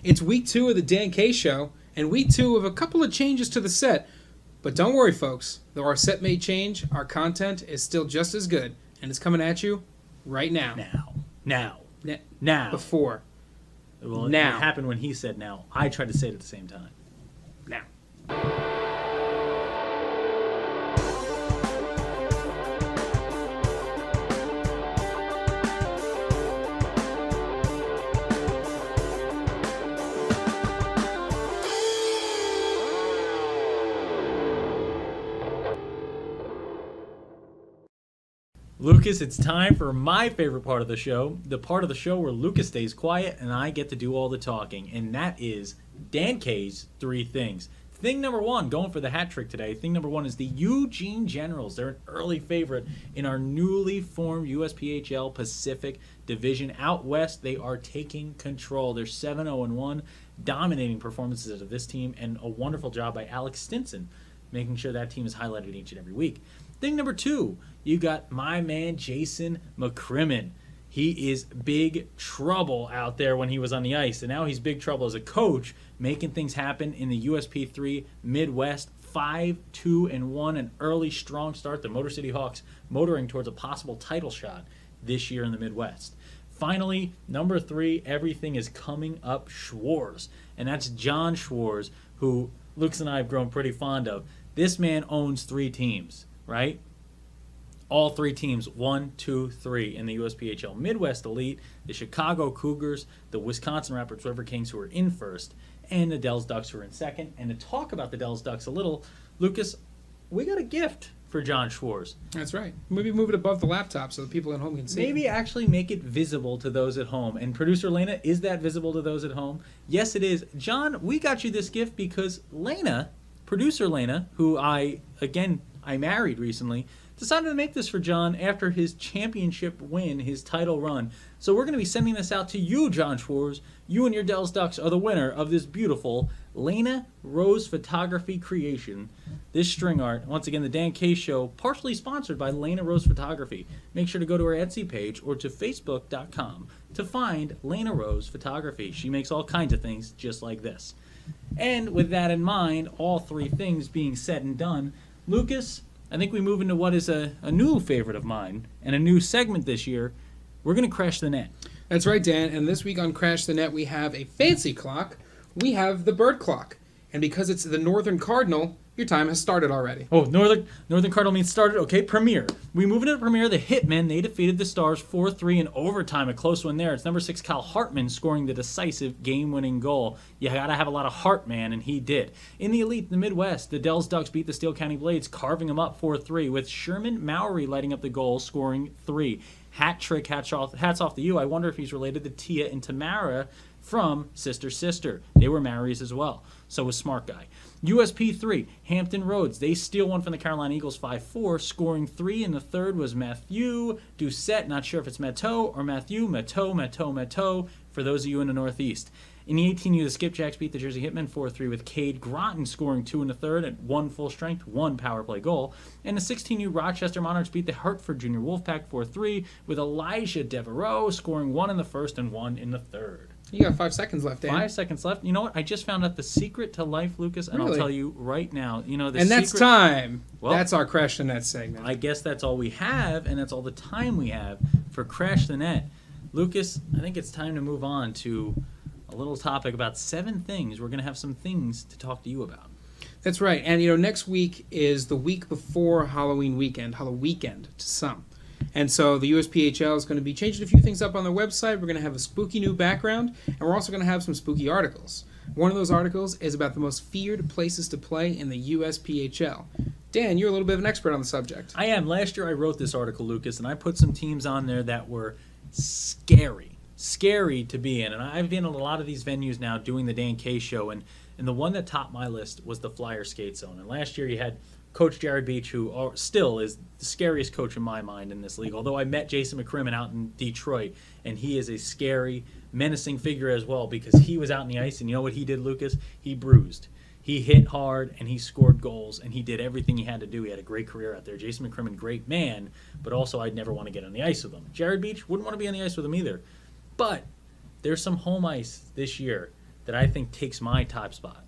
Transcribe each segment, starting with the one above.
It's week 2 of the Dan K Show, and week 2 of a couple of changes to the set. But don't worry, folks. Though our set may change, our content is still just as good, and it's coming at you right now. Now. Before. Well, now. It happened when he said now. I tried to say it at the same time. Now. Lucas, it's time for my favorite part of the show, the part of the show where Lucas stays quiet and I get to do all the talking, and that is Dan K's 3 things. Thing number 1, going for the hat trick today, thing number 1 is the Eugene Generals. They're an early favorite in our newly formed USPHL Pacific Division. Out west, they are taking control. They're 7-0-1, dominating performances of this team, and a wonderful job by Alex Stinson, making sure that team is highlighted each and every week. Thing number 2, you got my man Jason McCrimmon. He is big trouble out there when he was on the ice, and now he's big trouble as a coach, making things happen in the USP3 Midwest. 5-2-1, an early strong start. The Motor City Hawks motoring towards a possible title shot this year in the Midwest. Finally, number 3, everything is coming up Schwarz, and that's John Schwarz, who Lucas and I have grown pretty fond of. This man owns 3 teams. Right? All 3 teams, 1, 2, 3 in the USPHL Midwest Elite, the Chicago Cougars, the Wisconsin Rapids River Kings, who are in first, and the Dells Ducks, who are in second. And to talk about the Dells Ducks a little, Lucas, we got a gift for John Schwarz. That's right. Maybe move it above the laptop so the people at home can see. Maybe actually make it visible to those at home. And producer Lena, is that visible to those at home? Yes, it is. John, we got you this gift because Lena, producer Lena, who I married recently, decided to make this for John after his championship win, his title run. So we're going to be sending this out to you, John Schwarz. You and your Dells Ducks are the winner of this beautiful Lena Rose Photography creation. This string art, once again, the Dan K Show, partially sponsored by Lena Rose Photography. Make sure to go to her Etsy page or to facebook.com to find Lena Rose Photography. She makes all kinds of things just like this. And with that in mind, all 3 things being said and done, Lucas, I think we move into what is a new favorite of mine and a new segment this year. We're going to crash the net. That's right, Dan. And this week on Crash the Net, we have a fancy clock. We have the bird clock. And because it's the Northern Cardinal, your time has started already. Oh, Northern Cardinal means started. Okay, Premier. We move into the Premier. The Hitmen, they defeated the Stars 4-3 in overtime. A close one there. It's number 6, Kyle Hartman, scoring the decisive game-winning goal. You got to have a lot of heart, man, and he did. In the Elite, the Midwest, the Dells Ducks beat the Steele County Blades, carving them up 4-3, with Sherman Mowry lighting up the goal, scoring 3. Hat trick, hats off to you. I wonder if he's related to Tia and Tamara from Sister Sister. They were Marys as well. So was Smart Guy. USP3, Hampton Roads. They steal one from the Carolina Eagles 5-4, scoring 3 in the third was Matthew Doucette. Not sure if it's Matteau or Matthew. Matteau, for those of you in the Northeast. In the 18U, the Skipjacks beat the Jersey Hitmen 4-3 with Cade Groton scoring 2 in the third and 1 full strength, 1 power play goal. And the 16U Rochester Monarchs beat the Hartford Junior Wolfpack 4-3 with Elijah Devereaux scoring 1 in the first and 1 in the third. You got 5 seconds left, Dan. 5 seconds left. You know what? I just found out the secret to life, Lucas, and really? I'll tell you right now. That's time. Well, that's our Crash the Net segment. I guess that's all we have, and that's all the time we have for Crash the Net. Lucas, I think it's time to move on to a little topic about 7 things. We're going to have some things to talk to you about. That's right. And, next week is the week before Halloween weekend, Halloween to some. And so the USPHL is going to be changing a few things up on their website. We're going to have a spooky new background, and we're also going to have some spooky articles. One of those articles is about the most feared places to play in the USPHL. Dan, you're a little bit of an expert on the subject. I am. Last year I wrote this article, Lucas, and I put some teams on there that were scary to be in. And I've been in a lot of these venues now doing the Dan K Show, and the one that topped my list was the Flyer Skate Zone. And last year you had Coach Jared Beach, who still is the scariest coach in my mind in this league. Although I met Jason McCrimmon out in Detroit, and he is a scary, menacing figure as well because he was out in the ice, and you know what he did, Lucas? He bruised. He hit hard, and he scored goals, and he did everything he had to do. He had a great career out there. Jason McCrimmon, great man, but also I'd never want to get on the ice with him. Jared Beach, wouldn't want to be on the ice with him either. But there's some home ice this year that I think takes my top spot.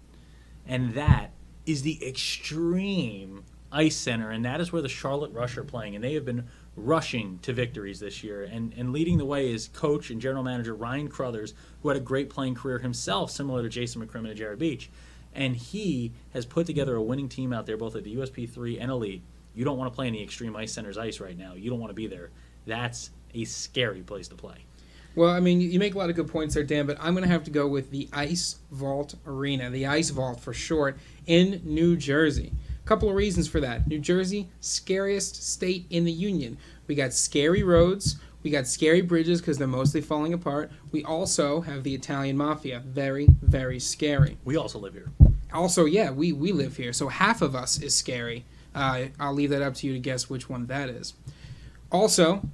And that is the Extreme Ice Center. And that is where the Charlotte Rush are playing. And they have been rushing to victories this year. And leading the way is coach and general manager Ryan Crothers, who had a great playing career himself, similar to Jason McCrimmon and Jared Beach. And he has put together a winning team out there, both at the USP3 and Elite. You don't want to play in the Extreme Ice Center's ice right now. You don't want to be there. That's a scary place to play. Well, I mean, you make a lot of good points there, Dan, but I'm going to have to go with the Ice Vault Arena, the Ice Vault for short, in New Jersey. A couple of reasons for that. New Jersey, scariest state in the union. We got scary roads. We got scary bridges because they're mostly falling apart. We also have the Italian Mafia. Very, very scary. We also live here. Also, yeah, we live here, so half of us is scary. I'll leave that up to you to guess which one that is. Also,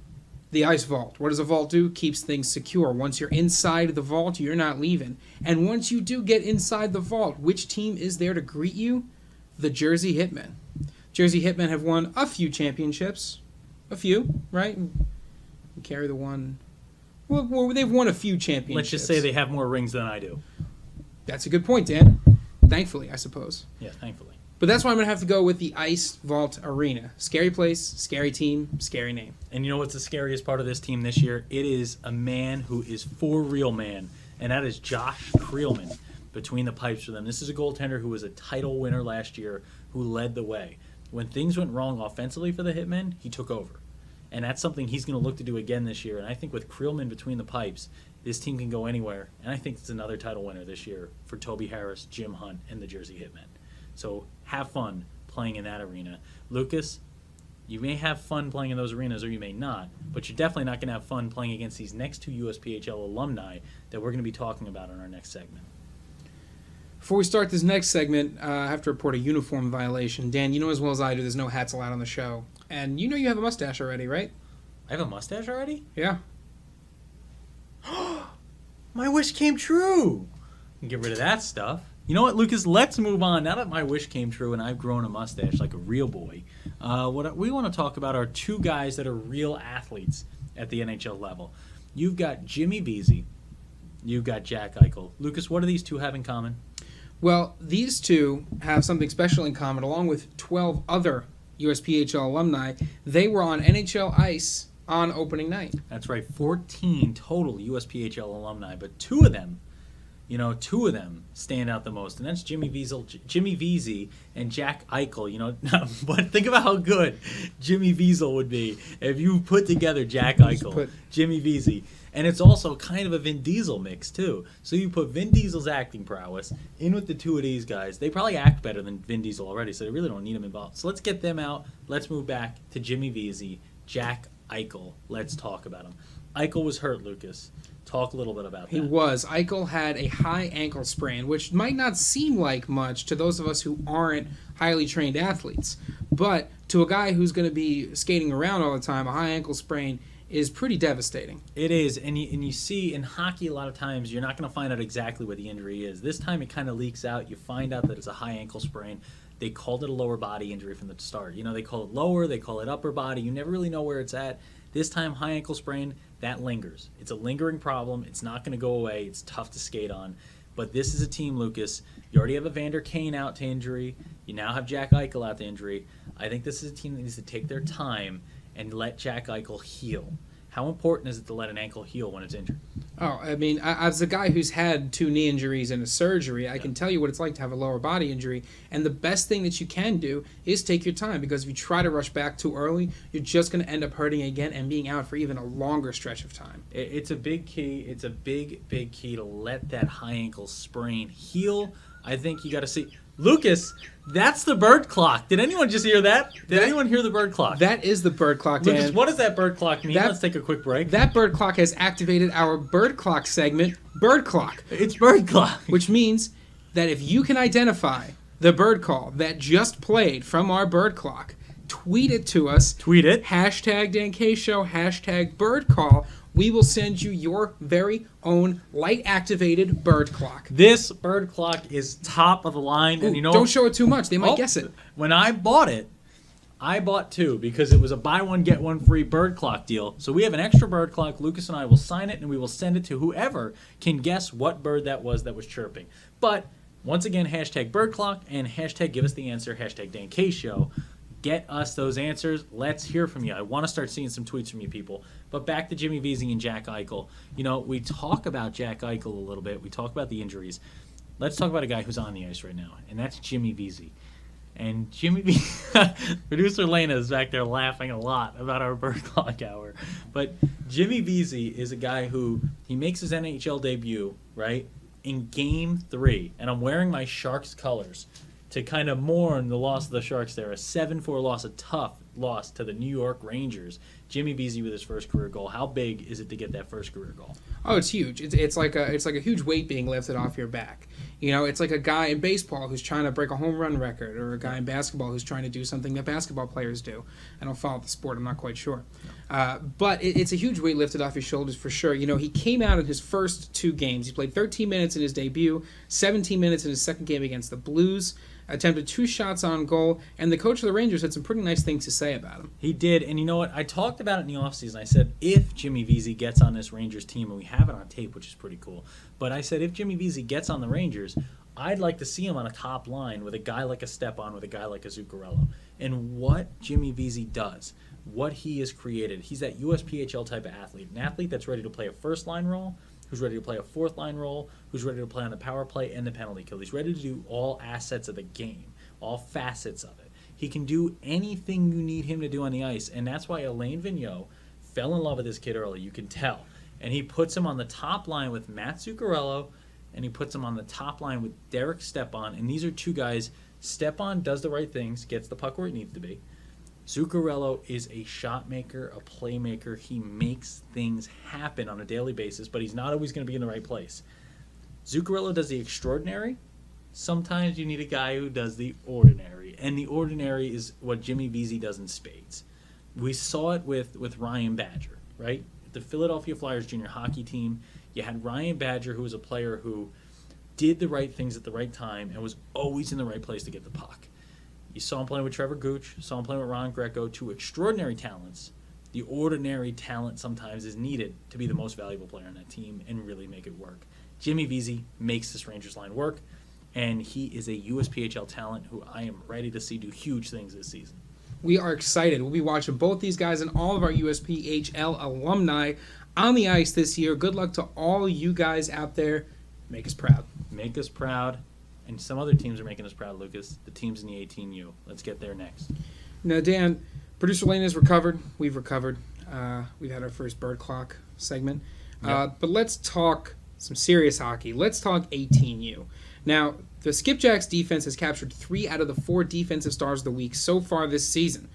the Ice Vault. What does a vault do? Keeps things secure. Once you're inside the vault, you're not leaving. And once you do get inside the vault, which team is there to greet you? The Jersey Hitmen. Jersey Hitmen have won a few championships. A few, right? We carry the one. Well, they've won a few championships. Let's just say they have more rings than I do. That's a good point, Dan. Thankfully, I suppose. Yeah, thankfully. But that's why I'm going to have to go with the Ice Vault Arena. Scary place, scary team, scary name. And you know what's the scariest part of this team this year? It is a man who is for real, man, and that is Josh Creelman between the pipes for them. This is a goaltender who was a title winner last year who led the way. When things went wrong offensively for the Hitmen, he took over. And that's something he's going to look to do again this year. And I think with Creelman between the pipes, this team can go anywhere. And I think it's another title winner this year for Toby Harris, Jim Hunt, and the Jersey Hitmen. So have fun playing in that arena. Lucas, you may have fun playing in those arenas or you may not, but you're definitely not going to have fun playing against these next two USPHL alumni that we're going to be talking about in our next segment. Before we start this next segment, I have to report a uniform violation. Dan, you know as well as I do, there's no hats allowed on the show. And you know you have a mustache already, right? I have a mustache already? Yeah. My wish came true. Get rid of that stuff. You know what, Lucas? Let's move on. Now that my wish came true and I've grown a mustache like a real boy, what we want to talk about are two guys that are real athletes at the NHL level. You've got Jimmy Vesey. You've got Jack Eichel. Lucas, what do these two have in common? Well, these two have something special in common. Along with 12 other USPHL alumni, they were on NHL ice on opening night. That's right, 14 total USPHL alumni, but two of them stand out the most, and that's Jimmy Vesey and Jack Eichel. But think about how good Jimmy Vesey would be if you put together Jack Eichel, Jimmy Vesey. And it's also kind of a Vin Diesel mix, too. So you put Vin Diesel's acting prowess in with the two of these guys. They probably act better than Vin Diesel already, so they really don't need him involved. So let's get them out. Let's move back to Jimmy Vesey, Jack Eichel. Let's talk about him. Eichel was hurt, Lucas. Talk a little bit about that. He was. Eichel had a high ankle sprain, which might not seem like much to those of us who aren't highly trained athletes. But to a guy who's going to be skating around all the time, a high ankle sprain is pretty devastating. It is, and you see in hockey a lot of times you're not going to find out exactly what the injury is. This time it kind of leaks out. You find out that it's a high ankle sprain. They called it a lower body injury from the start. They call it lower, they call it upper body. You never really know where it's at. This time, high ankle sprain, that lingers. It's a lingering problem. It's not going to go away. It's tough to skate on. But this is a team, Lucas. You already have Evander Kane out to injury. You now have Jack Eichel out to injury. I think this is a team that needs to take their time and let Jack Eichel heal. How important is it to let an ankle heal when it's injured? Oh, I mean, as a guy who's had 2 knee injuries and a surgery, I can tell you what it's like to have a lower body injury. And the best thing that you can do is take your time, because if you try to rush back too early, you're just going to end up hurting again and being out for even a longer stretch of time. It's a big key. It's a big key to let that high ankle sprain heal. I think you got to see. Lucas, that's the bird clock. Did anyone just hear that? Did anyone hear the bird clock? That is the bird clock, Dan. Lucas, what does that bird clock mean? Let's take a quick break. That bird clock has activated our bird clock segment, Bird Clock. It's bird clock. Which means that if you can identify the bird call that just played from our bird clock, tweet it to us. Tweet it. Hashtag Dan K Show, hashtag bird call. We will send you your very own light-activated bird clock. This bird clock is top of the line. Ooh, and don't show it too much. They might guess it. When I bought it, I bought 2 because it was a buy one, get one free bird clock deal. So we have an extra bird clock. Lucas and I will sign it, and we will send it to whoever can guess what bird that was chirping. But once again, hashtag bird clock and hashtag give us the answer, hashtag Dan K Show. Get us those answers. Let's hear from you. I want to start seeing some tweets from you people. But back to Jimmy Vesey and Jack Eichel. You know, we talk about Jack Eichel a little bit. We talk about the injuries. Let's talk about a guy who's on the ice right now, and that's Jimmy Vesey. And Jimmy Vesey, producer Lena is back there laughing a lot about our bird clock hour. But Jimmy Vesey is a guy who, he makes his NHL debut, right, in Game 3. And I'm wearing my Sharks colors to kind of mourn the loss of the Sharks there. A 7-4 loss, a tough loss to the New York Rangers. Jimmy Vesey with his first career goal. How big is it to get that first career goal? Oh, it's huge. It's like a huge weight being lifted off your back. You know, it's like a guy in baseball who's trying to break a home run record, or a guy in basketball who's trying to do something that basketball players do. I don't follow the sport. I'm not quite sure. But it's a huge weight lifted off his shoulders for sure. You know, he came out in his first 2 games. He played 13 minutes in his debut, 17 minutes in his second game against the Blues, attempted 2 shots on goal, and the coach of the Rangers had some pretty nice things to say about him. He did, and you know what? I talked about it in the offseason. I said, if Jimmy Vesey gets on this Rangers team, and we have it on tape, which is pretty cool, but I said if Jimmy Vesey gets on the Rangers, I'd like to see him on a top line with a guy like a Stepan, with a guy like a Zuccarello. And what Jimmy Vesey does, what he has created, he's that USPHL type of athlete, an athlete that's ready to play a first-line role, who's ready to play a fourth-line role, who's ready to play on the power play and the penalty kill. He's ready to do all assets of the game, all facets of it. He can do anything you need him to do on the ice, and that's why Alain Vigneault fell in love with this kid early. You can tell. And he puts him on the top line with Matt Zuccarello, and he puts him on the top line with Derek Stepan, and these are 2 guys. Stepan does the right things, gets the puck where it needs to be. Zuccarello is a shot maker, a playmaker. He makes things happen on a daily basis, but he's not always going to be in the right place. Zuccarello does the extraordinary. Sometimes you need a guy who does the ordinary, and the ordinary is what Jimmy Vesey does in spades. We saw it with Ryan Badger, right? The Philadelphia Flyers junior hockey team, you had Ryan Badger, who was a player who did the right things at the right time and was always in the right place to get the puck. You saw him playing with Trevor Gooch, saw him playing with Ron Greco, 2 extraordinary talents. The ordinary talent sometimes is needed to be the most valuable player on that team and really make it work. Jimmy Vesey makes this Rangers line work, and he is a USPHL talent who I am ready to see do huge things this season. We are excited. We'll be watching both these guys and all of our USPHL alumni on the ice this year. Good luck to all you guys out there. Make us proud. Make us proud. And some other teams are making us proud, Lucas. The teams in the 18U. Let's get there next. Now, Dan, producer Lane has recovered. We've recovered. We've had our first bird clock segment. Yep. But let's talk some serious hockey. Let's talk 18U. Now, the Skipjacks defense has captured 3 out of the 4 defensive stars of the week so far this season.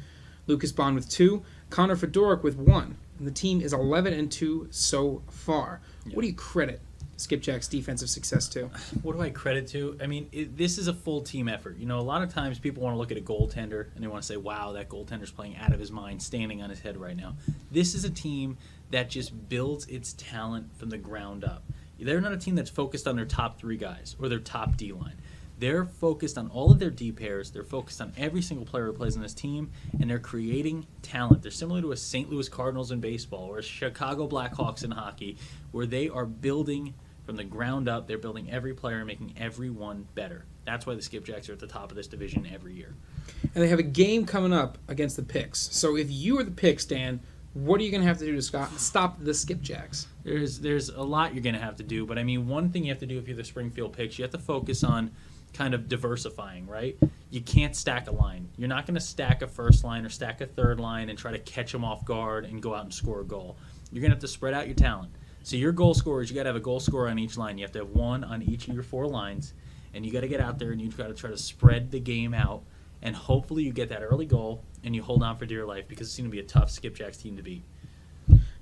Lucas Bond with 2, Connor Fedoruk with 1. And the team is 11-2 so far. Yep. What do you credit Skipjack's defensive success to? What do I credit to? I mean, this is a full team effort. You know, a lot of times people want to look at a goaltender and they want to say, wow, that goaltender's playing out of his mind, standing on his head right now. This is a team that just builds its talent from the ground up. They're not a team that's focused on their top 3 guys or their top D-line. They're focused on all of their D pairs. They're focused on every single player who plays on this team, and they're creating talent. They're similar to a St. Louis Cardinals in baseball or a Chicago Blackhawks in hockey, where they are building from the ground up. They're building every player and making everyone better. That's why the Skipjacks are at the top of this division every year. And they have a game coming up against the Picks. So if you are the Picks, Dan, what are you going to have to do to stop the Skipjacks? There's a lot you're going to have to do, but I mean, one thing you have to do if you're the Springfield Picks, you have to focus on kind of diversifying, right? You can't stack a line. You're not going to stack a first line or stack a third line and try to catch them off guard and go out and score a goal. You're going to have to spread out your talent. So your goal scorers, you got to have a goal scorer on each line. You have to have one on each of your 4 lines, and you got to get out there and you got to try to spread the game out, and hopefully you get that early goal and you hold on for dear life, because it's going to be a tough Skipjacks team to beat.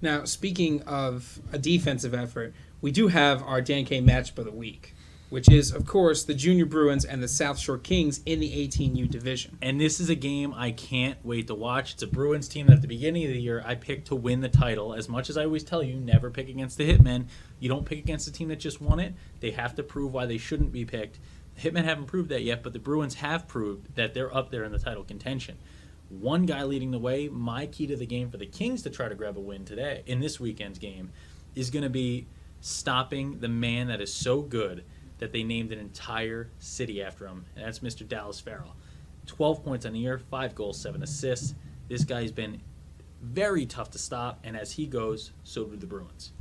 Now, speaking of a defensive effort, we do have our Dan K matchup of the week, which is, of course, the Junior Bruins and the South Shore Kings in the 18U division. And this is a game I can't wait to watch. It's a Bruins team that at the beginning of the year I picked to win the title. As much as I always tell you, never pick against the Hitmen. You don't pick against the team that just won it. They have to prove why they shouldn't be picked. The Hitmen haven't proved that yet, but the Bruins have proved that they're up there in the title contention. one guy leading the way. My key to the game for the Kings to try to grab a win today in this weekend's game is going to be stopping the man that is so good that they named an entire city after him, and that's Mr. Dallas Farrell. 12 points on the year, 5 goals, 7 assists. This guy's been very tough to stop, and as he goes, so do the Bruins.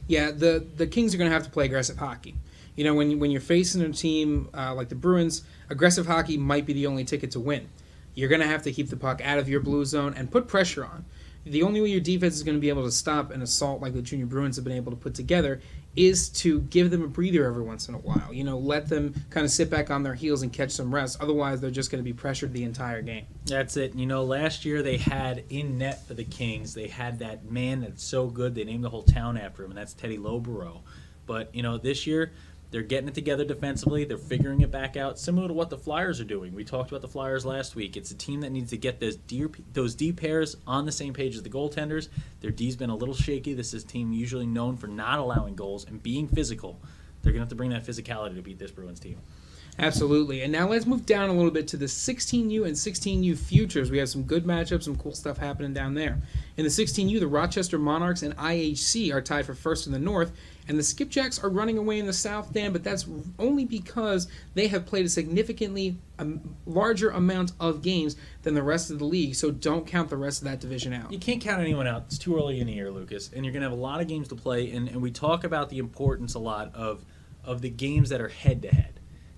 Yeah, the Kings are going to have to play aggressive hockey. You know, when you're facing a team like the Bruins, aggressive hockey might be the only ticket to win. You're going to have to keep the puck out of your blue zone and put pressure on. The only way your defense is going to be able to stop an assault like the Junior Bruins have been able to put together is to give them a breather every once in a while. You know, let them kind of sit back on their heels and catch some rest. Otherwise, they're just going to be pressured the entire game. That's it. You know, last year they had in net for the Kings, they had that man that's so good, they named the whole town after him, and that's Teddy Lobero. But, you know, this year they're getting it together defensively. They're figuring it back out, similar to what the Flyers are doing. We talked about the Flyers last week. It's a team that needs to get those D pairs on the same page as the goaltenders. Their D's been a little shaky. This is a team usually known for not allowing goals and being physical. They're going to have to bring that physicality to beat this Bruins team. Absolutely. And now let's move down a little bit to the 16U and 16U futures. We have some good matchups, some cool stuff happening down there. In the 16U, the Rochester Monarchs and IHC are tied for first in the North, and the Skipjacks are running away in the South, Dan, but that's only because they have played a significantly larger amount of games than the rest of the league, so don't count the rest of that division out. You can't count anyone out. It's too early in the year, Lucas, and you're going to have a lot of games to play, and we talk about the importance a lot of the games that are head-to-head.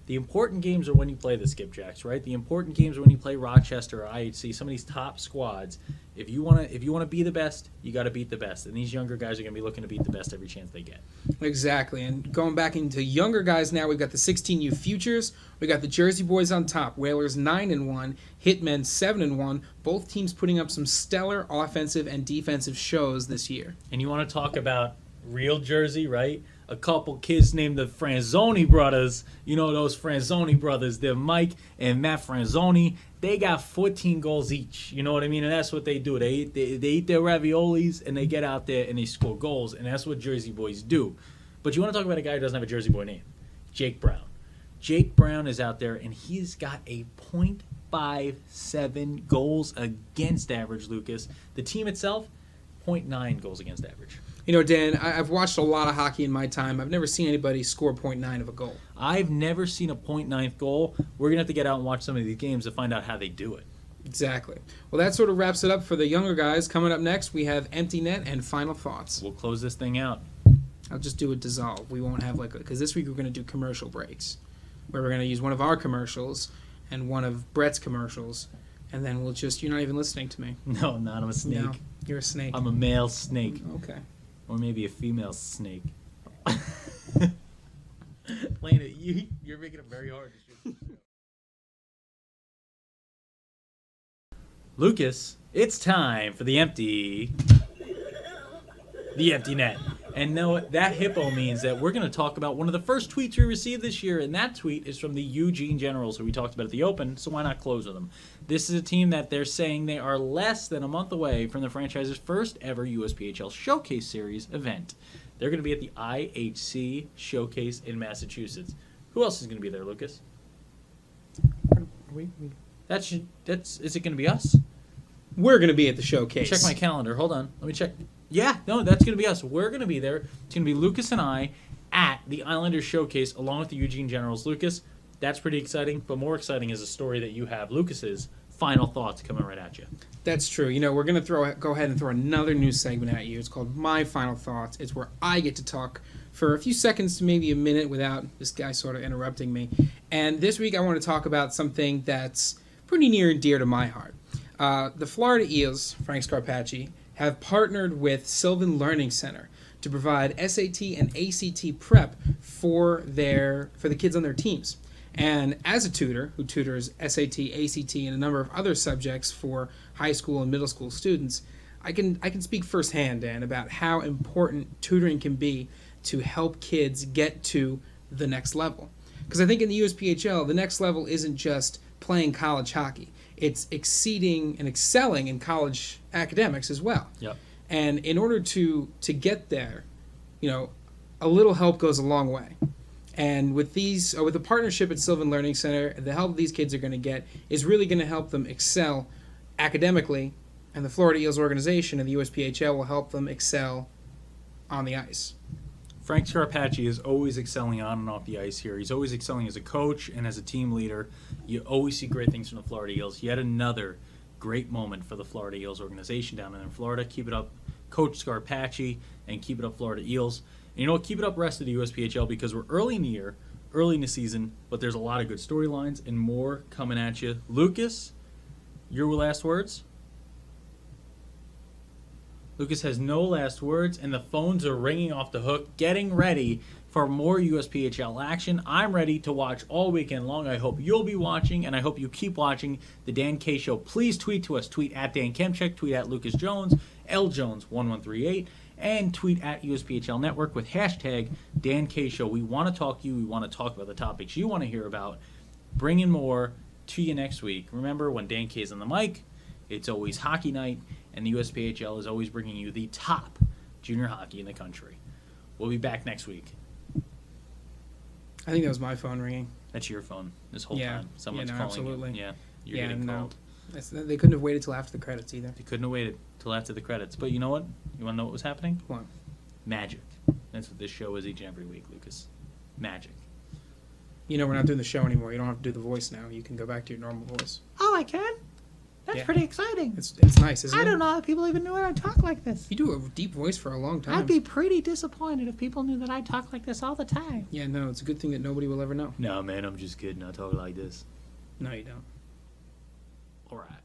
The important games are when you play the Skipjacks, right? The important games are when you play Rochester or IHC, some of these top squads. If you want to be the best, you got to beat the best. And these younger guys are going to be looking to beat the best every chance they get. Exactly. And going back into younger guys now, we've got the 16U futures. We got the Jersey Boys on top. Whalers 9-1, Hitmen 7-1. Both teams putting up some stellar offensive and defensive shows this year. And you want to talk about real Jersey, right? A couple kids named the Franzoni brothers. You know those Franzoni brothers. They're Mike and Matt Franzoni. They got 14 goals each. You know what I mean? And that's what they do. They eat their raviolis, and they get out there and they score goals. And that's what Jersey boys do. But you want to talk about a guy who doesn't have a Jersey boy name. Jake Brown. Jake Brown is out there, and he's got a .57 goals against average, Lucas. The team itself, .9 goals against average. You know, Dan, I've watched a lot of hockey in my time. I've never seen anybody score .9 of a goal. I've never seen a .9 goal. We're going to have to get out and watch some of these games to find out how they do it. Exactly. Well, that sort of wraps it up for the younger guys. Coming up next, we have Empty Net and Final Thoughts. We'll close this thing out. I'll just do a dissolve. We won't have because this week we're going to do commercial breaks, where we're going to use one of our commercials and one of Brett's commercials, and then we'll just, you're not even listening to me. No, I'm not. I'm a snake. No, you're a snake. I'm a male snake. Okay. Or maybe a female snake. Lena, you're making it very hard to shoot. Lucas, it's time for the empty net. And no, that hippo means that we're going to talk about one of the first tweets we received this year, and that tweet is from the Eugene Generals, who we talked about at the Open, so why not close with them? This is a team that they're saying they are less than a month away from the franchise's first ever USPHL Showcase Series event. They're going to be at the IHC Showcase in Massachusetts. Who else is going to be there, Lucas? Is it going to be us? We're going to be at the showcase. Check my calendar. Hold on. Let me check. Yeah, no, that's going to be us. We're going to be there. It's going to be Lucas and I at the Islanders Showcase along with the Eugene Generals. Lucas, that's pretty exciting, but more exciting is a story that you have. Lucas's final thoughts coming right at you. That's true. You know, we're going to go ahead and throw another new segment at you. It's called My Final Thoughts. It's where I get to talk for a few seconds to maybe a minute without this guy sort of interrupting me. And this week I want to talk about something that's pretty near and dear to my heart. The Florida Eels, Frank Scarpacci, have partnered with Sylvan Learning Center to provide SAT and ACT prep for the kids on their teams. And as a tutor who tutors SAT, ACT, and a number of other subjects for high school and middle school students, I can speak firsthand, Dan, about how important tutoring can be to help kids get to the next level. Because I think in the USPHL, the next level isn't just playing college hockey. It's exceeding and excelling in college academics as well. Yep. And in order to get there, you know, a little help goes a long way. And with the partnership at Sylvan Learning Center, the help these kids are going to get is really going to help them excel academically, and the Florida Eels organization and the USPHL will help them excel on the ice. Frank Scarpacci is always excelling on and off the ice here. He's always excelling as a coach and as a team leader. You always see great things from the Florida Eels. Yet another great moment for the Florida Eels organization down in Florida. Keep it up, Coach Scarpacci, and keep it up, Florida Eels. And you know what? Keep it up, rest of the USPHL, because we're early in the year, early in the season, but there's a lot of good storylines and more coming at you. Lucas, your last words? Lucas has no last words, and the phones are ringing off the hook, getting ready for more USPHL action. I'm ready to watch all weekend long. I hope you'll be watching, and I hope you keep watching the Dan K Show. Please tweet to us. Tweet at Dan Kemchek, tweet at Lucas Jones, LJones1138, and tweet at USPHL Network with hashtag Dan K Show. We want to talk to you. We want to talk about the topics you want to hear about. Bringing more to you next week. Remember, when Dan K is on the mic, it's always hockey night, and the USPHL is always bringing you the top junior hockey in the country. We'll be back next week. I think that was my phone ringing. That's your phone this whole time. Someone's calling absolutely. you. Yeah, you're getting called. They couldn't have waited till after the credits either. They couldn't have waited till after the credits. But you know what? You want to know what was happening? What? Magic. That's what this show is each and every week, Lucas. Magic. You know, we're not doing the show anymore. You don't have to do the voice now. You can go back to your normal voice. Oh, I can? That's pretty exciting. It's nice, isn't it? I don't know if people even knew I talk like this. You do a deep voice for a long time. I'd be pretty disappointed if people knew that I talk like this all the time. Yeah, no, it's a good thing that nobody will ever know. No, man, I'm just kidding. I talk like this. No, you don't. All right.